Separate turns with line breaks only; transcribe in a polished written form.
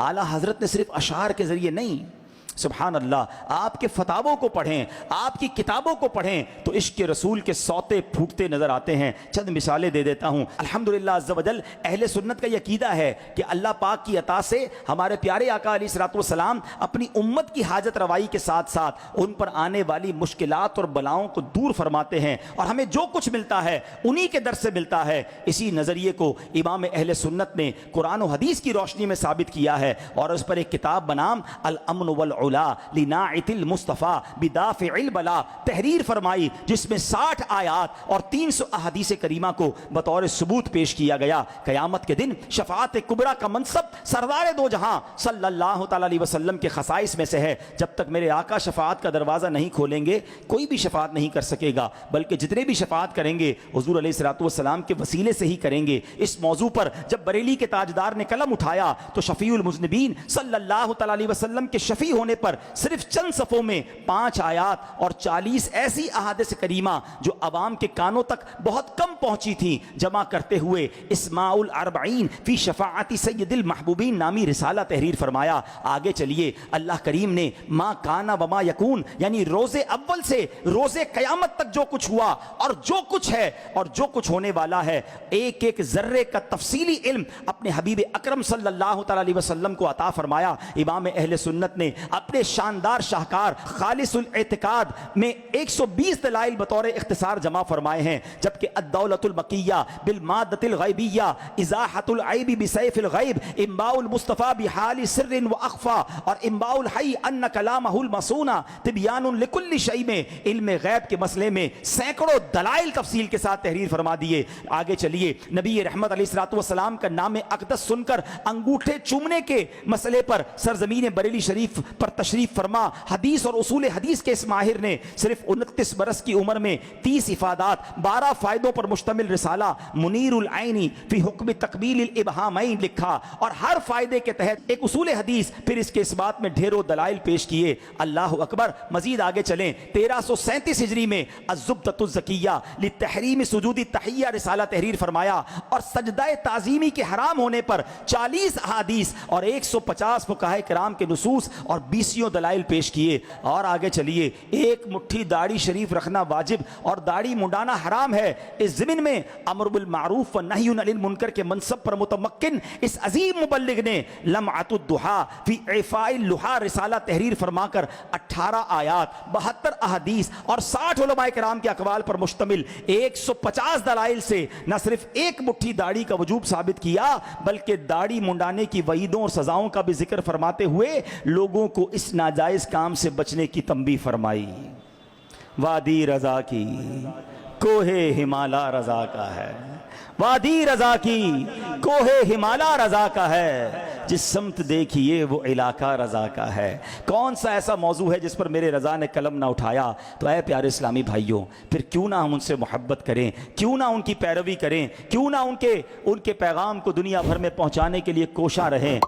اعلیٰ حضرت نے صرف اشعار کے ذریعے نہیں، سبحان اللہ، آپ کے فتاووں کو پڑھیں، آپ کی کتابوں کو پڑھیں تو عشق رسول کے سوتے پھوٹتے نظر آتے ہیں۔ چند مثالیں دے دیتا ہوں۔ الحمدللہ عز و جل اہل سنت کا یہ عقیدہ ہے کہ اللہ پاک کی عطا سے ہمارے پیارے آقا علیہ الصلوۃ والسلام اپنی امت کی حاجت روائی کے ساتھ ساتھ ان پر آنے والی مشکلات اور بلاؤں کو دور فرماتے ہیں، اور ہمیں جو کچھ ملتا ہے انہی کے در سے ملتا ہے۔ اسی نظریے کو امام اہل سنت نے قرآن و حدیث کی روشنی میں ثابت کیا ہے، اور اس پر ایک کتاب بنام الامن والعلا لناعت المصطفیٰ بدافع البلا تحریر فرمائی، جس میں 60 آیات اور 300 احادیث کریمہ کو بطور ثبوت پیش کیا گیا۔ قیامت کے دن شفاعت کبریٰ کا منصب سردار دو جہاں صلی اللہ تعالی علیہ وسلم کے خصائص میں سے ہے۔ جب تک میرے آقا شفاعت کا دروازہ نہیں کھولیں گے کوئی بھی شفاعت نہیں کر سکے گا، بلکہ جتنے بھی شفاعت کریں گے حضور علیہ الصلوۃ والسلام کے وسیلے سے ہی کریں گے۔ اس موضوع پر جب بریلی کے تاجدار نے قلم اٹھایا تو شفیع المذنبین صلی اللہ تعالی علیہ وسلم کے شفیع ہونے پر صرف چند صفوں میں 5 آیات اور 40 ایسی احادیث کریمہ جو عوام کے کانوں تک بہت کم پہنچی تھیں جمع کرتے ہوئے اسماء الاربعین فی شفاعت سید المحبوبین نامی رسالہ تحریر فرمایا۔ آگے چلیے، اللہ کریم نے ما کانا وما یکون، یعنی روز اول سے روز قیامت تک جو کچھ ہوا اور جو کچھ ہے اور جو کچھ ہونے والا ہے، ایک ایک ذرے کا تفصیلی علم اپنے حبیب اکرم صلی اللہ تعالی علیہ وسلم کو عطا فرمایا۔ امام اہل سنت نے اپنے شاندار شاہکار خالص الاعتقاد میں 120 دلائل بطور اختصار جمع فرمائے ہیں، جبکہ الدولۃ المکیہ بالمادۃ الغیبیہ، ازاحۃ العیب بسیف الغیب، انباء المصطفیٰ بحال سر و اخفا، اور انباء الحی ان کلامہ المصونہ تبیان لکل شیء میں علم غیب کے مسئلے میں سینکڑوں دلائل تفصیل کے ساتھ تحریر فرما دیے۔ آگے چلیے، نبی رحمت علیہ الصلوۃ والسلام کا نام اقدس سن کر انگوٹھے چومنے کے مسئلے پر سرزمین بریلی شریف پر تشریف فرما حدیث اور اصول حدیث کے اس ماہر نے صرف 29 برس کی عمر میں 30 افادات 12 فائدوں پر مشتمل رسالہ منیر العینی فی حکم تقبیل الابہامین لکھا، اور ہر فائدے کے تحت ایک اصول حدیث، پھر اس کے اس بات میں ڈھیروں دلائل پیش کیے۔ اللہ اکبر، مزید آگے چلیں، 1337 ہجری میں الزبدۃ الزکیہ لتحریم سجود التحیہ رسالہ تحریر فرمایا، اور سجدہ تعظیمی کے حرام ہونے پر 40 احادیث اور 150 فقہاء کرام کے نصوص اور 20 دلائل پیش کیے۔ اور آگے چلیے، ایک مٹھی داڑھی شریف رکھنا واجب اور داڑھی منڈانا حرام ہے۔ اس ضمن میں امر بالمعروف و نہی عن المنکر کے منصب پر متمکن اس عظیم مبلغ نے لمعۃ الضحیٰ فی اعفاء اللحیٰ رسالہ تحریر فرما کر 18 آیات 72 احادیث اور 60 علماء کرام کے اقوال پر مشتمل 150 دلائل سے نہ صرف ایک مٹھی داڑھی کا وجوب ثابت کیا، بلکہ داڑھی منڈانے کی وعیدوں اور سزاؤں کا بھی ذکر فرماتے ہوئے لوگوں کو اس ناجائز کام سے بچنے کی تنبیہ فرمائی۔ وادی رضا کی کوہ ہمالا رضا کا ہے، وادی رضا کی کوہ ہمالا رضا کا ہے، جس سمت دیکھیے وہ علاقہ رضا کا ہے۔ کون سا ایسا موضوع ہے جس پر میرے رضا نے قلم نہ اٹھایا؟ تو اے پیارے اسلامی بھائیوں، پھر کیوں نہ ہم ان سے محبت کریں، کیوں نہ ان کی پیروی کریں، کیوں نہ ان کے پیغام کو دنیا بھر میں پہنچانے کے لیے کوشاں رہیں۔